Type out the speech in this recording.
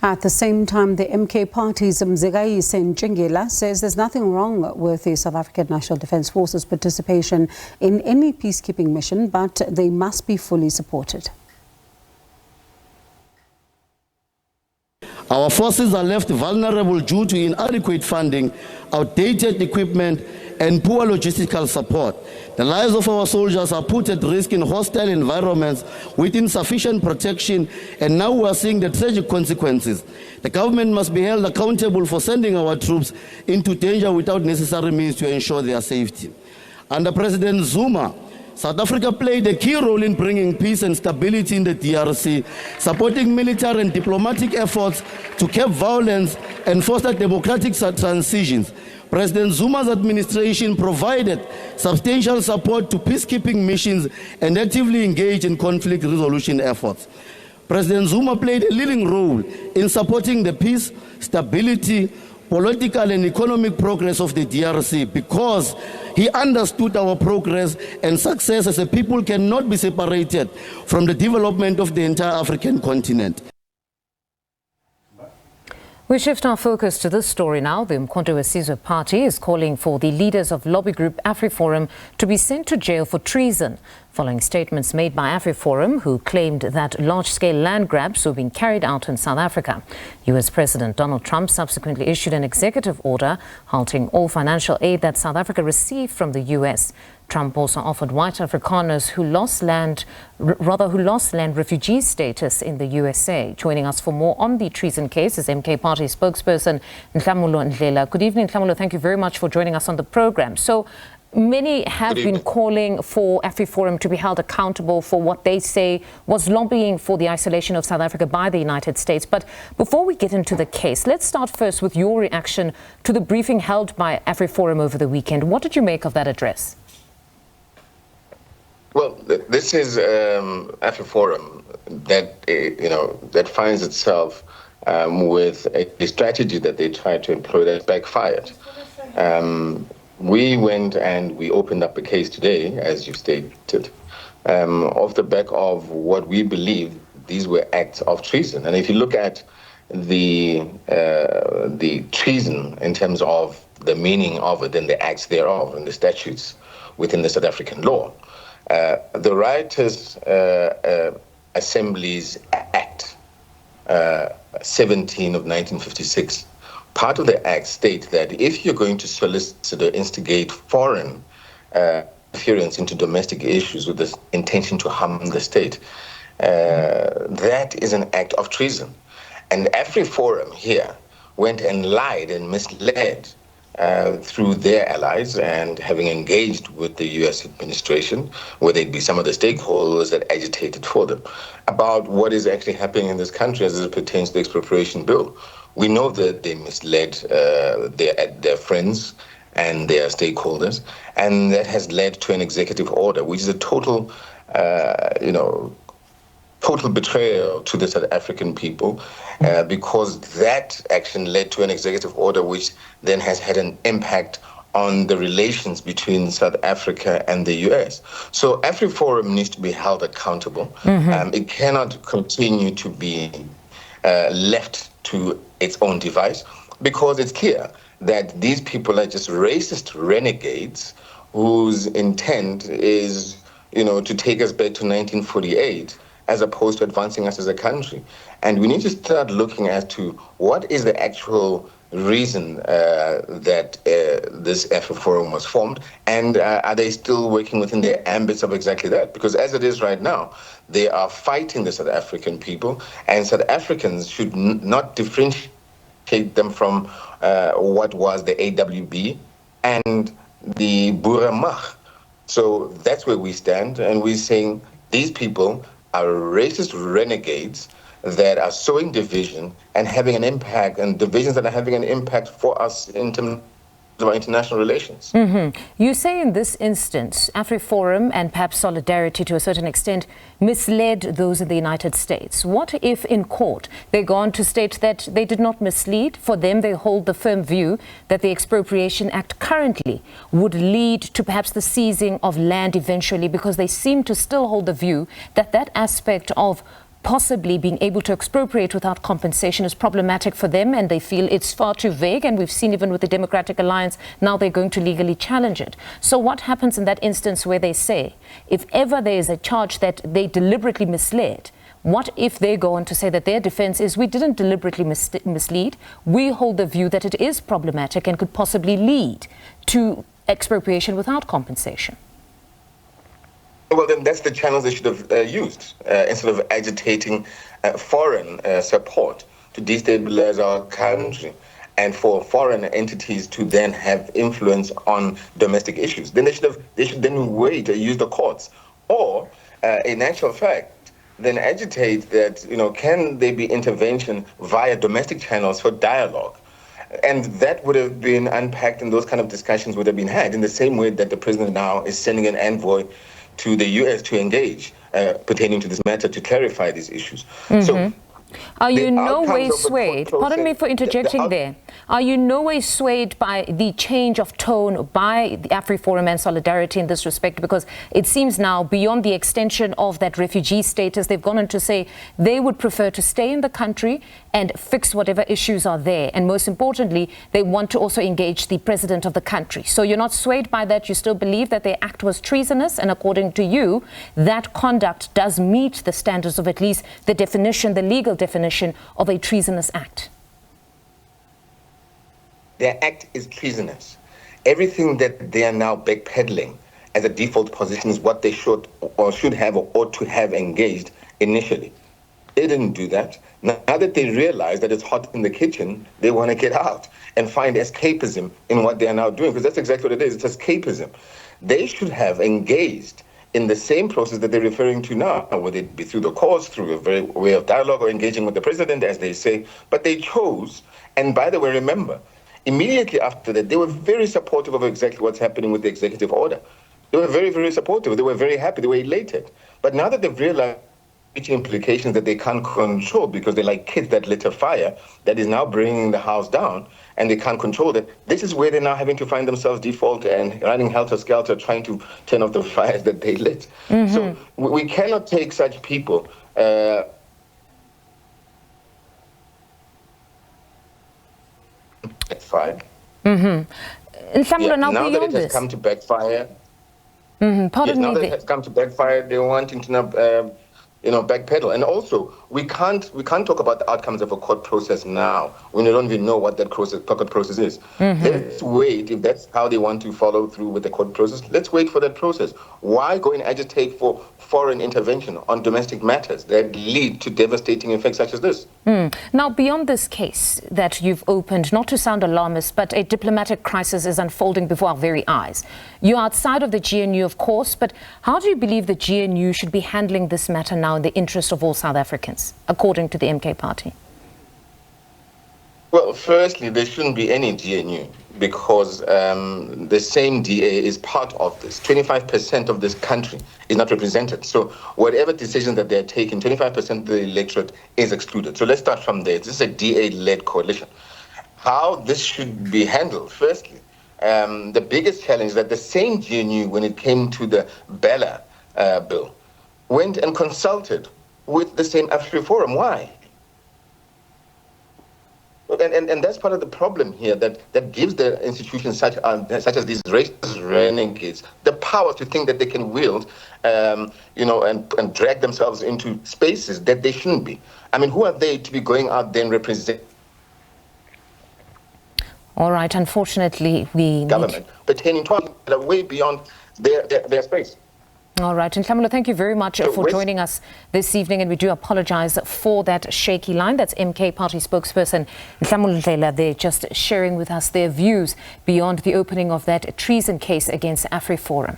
At the same time, the MK party's Ndlela says there's nothing wrong with the South African National Defence Force's participation in any peacekeeping mission, but they must be fully supported. Our forces are left vulnerable due to inadequate funding, outdated equipment, and poor logistical support. The lives of our soldiers are put at risk in hostile environments with insufficient protection, and now we are seeing the tragic consequences. The government must be held accountable for sending our troops into danger without necessary means to ensure their safety. Under President Zuma, South Africa played a key role in bringing peace and stability in the DRC, supporting military and diplomatic efforts to curb violence and foster democratic transitions. President Zuma's administration provided substantial support to peacekeeping missions and actively engaged in conflict resolution efforts. President Zuma played a leading role in supporting the peace, stability, political and economic progress of the DRC because he understood our progress and success as a people cannot be separated from the development of the entire African continent. We shift our focus to this story now. The uMkhonto weSizwe party is calling for the leaders of lobby group AfriForum to be sent to jail for treason, following statements made by AfriForum, who claimed that large-scale land grabs were being carried out in South Africa. US President Donald Trump subsequently issued an executive order halting all financial aid that South Africa received from the US. Trump also offered white Afrikaners who lost land refugee status in the USA. Joining us for more on the treason case is MK party spokesperson Nhlamulo Ndlela. Good evening, Nhlamulo. Thank you very much for joining us on the program. So many have been calling for AfriForum to be held accountable for what they say was lobbying for the isolation of South Africa by the United States. But before we get into the case, let's start first with your reaction to the briefing held by AfriForum over the weekend. What did you make of that address? Well, this is AfriForum that that finds itself with a strategy that they tried to employ that backfired. We went and we opened up a case today, as you stated, off the back of what we believe these were acts of treason. And if you look at the treason in terms of the meaning of it and the acts thereof and the statutes within the South African law, the Rioters Assemblies Act 17 of 1956, part of the act states that if you're going to solicit or instigate foreign interference into domestic issues with the intention to harm the state, that is an act of treason. And AfriForum here went and lied and misled through their allies and having engaged with the U.S. administration, whether it be some of the stakeholders that agitated for them, about what is actually happening in this country as it pertains to the expropriation bill. We know that they misled their friends and their stakeholders, and that has led to an executive order, which is a total betrayal to the South African people, because that action led to an executive order which then has had an impact on the relations between South Africa and the US. So AfriForum needs to be held accountable. It cannot continue to be left to its own device, because it's clear that these people are just racist renegades whose intent is, to take us back to 1948, as opposed to advancing us as a country. And we need to start looking as to what is the actual reason that this AfriForum was formed, and are they still working within the ambits of exactly that? Because as it is right now, they are fighting the South African people, and South Africans should not differentiate them from what was the AWB and the Boeremark. So that's where we stand, and we're saying these people are racist renegades that are sowing division and having an impact, and divisions that are having an impact for us in terms of our international relations. You say in this instance, AfriForum and perhaps Solidarity to a certain extent misled those in the United States. What if in court they go on to state that they did not mislead? For them, they hold the firm view that the Expropriation Act currently would lead to perhaps the seizing of land eventually, because they seem to still hold the view that that aspect of possibly being able to expropriate without compensation is problematic for them, and they feel it's far too vague. And we've seen even with the Democratic Alliance, now they're going to legally challenge it. So what happens in that instance where they say, if ever there is a charge that they deliberately misled, what if they go on to say that their defense is, we didn't deliberately mislead, we hold the view that it is problematic and could possibly lead to expropriation without compensation? Well, then that's the channels they should have used instead of agitating foreign support to destabilize our country and for foreign entities to then have influence on domestic issues. Then they should then wait or use the courts, or in actual fact, then agitate that, can there be intervention via domestic channels for dialogue? And that would have been unpacked, and those kind of discussions would have been had in the same way that the president now is sending an envoy to the U.S. to engage pertaining to this matter to clarify these issues. So, are you in no way swayed? Pardon me for interjecting there. Are you in no way swayed by the change of tone by the AfriForum and Solidarity in this respect? Because it seems now, beyond the extension of that refugee status, they've gone on to say they would prefer to stay in the country and fix whatever issues are there. And most importantly, they want to also engage the president of the country. So you're not swayed by that. You still believe that their act was treasonous. And according to you, that conduct does meet the standards of at least the definition, the legal definition of a treasonous act. Their act is treasonous. Everything that they are now backpedaling as a default position is what they should have or ought to have engaged initially. They didn't do that. Now that they realize that it's hot in the kitchen, they want to get out and find escapism in what they are now doing, because that's exactly what it is. It's escapism. They should have engaged in the same process that they're referring to now, whether it be through the courts, through a way of dialogue, or engaging with the president, as they say. But they chose, and by the way, remember, immediately after that, they were very supportive of exactly what's happening with the executive order. They were very, very supportive. They were very happy. They were elated. But now that they've realized which implications that they can't control, because they're like kids that lit a fire that is now bringing the house down, and they can't control that, this is where they're now having to find themselves default and running helter-skelter, trying to turn off the fires that they lit. So we cannot take such people backfire. Nhlamulo, now that beyond it has this, come to backfire, pardon now me. that it has come to backfire, they're wanting to now, backpedal. And also, we can't talk about the outcomes of a court process now when we don't even know what that court process is. Let's wait. If that's how they want to follow through with the court process, let's wait for that process. Why go and agitate for foreign intervention on domestic matters that lead to devastating effects such as this? Now, beyond this case that you've opened, not to sound alarmist, but a diplomatic crisis is unfolding before our very eyes. You're outside of the GNU, of course, but how do you believe the GNU should be handling this matter now in the interest of all South Africans, according to the MK party? Well, firstly, there shouldn't be any GNU, because the same DA is part of this. 25% of this country is not represented. So whatever decisions that they're taking, 25% of the electorate is excluded. So let's start from there. This is a DA-led coalition. How this should be handled, firstly, the biggest challenge is that the same GNU, when it came to the Bella bill, went and consulted with the same AfriForum. Why? And that's part of the problem here, that gives the institutions such as these racist renegades the power to think that they can wield, and drag themselves into spaces that they shouldn't be. I mean, who are they to be going out there and represent? All right, unfortunately, we government pertaining to way beyond their space. All right, Nhlamulo, thank you very much for joining us this evening, and we do apologize for that shaky line. That's MK party spokesperson Nhlamulo Ndlela there, just sharing with us their views beyond the opening of that treason case against AfriForum.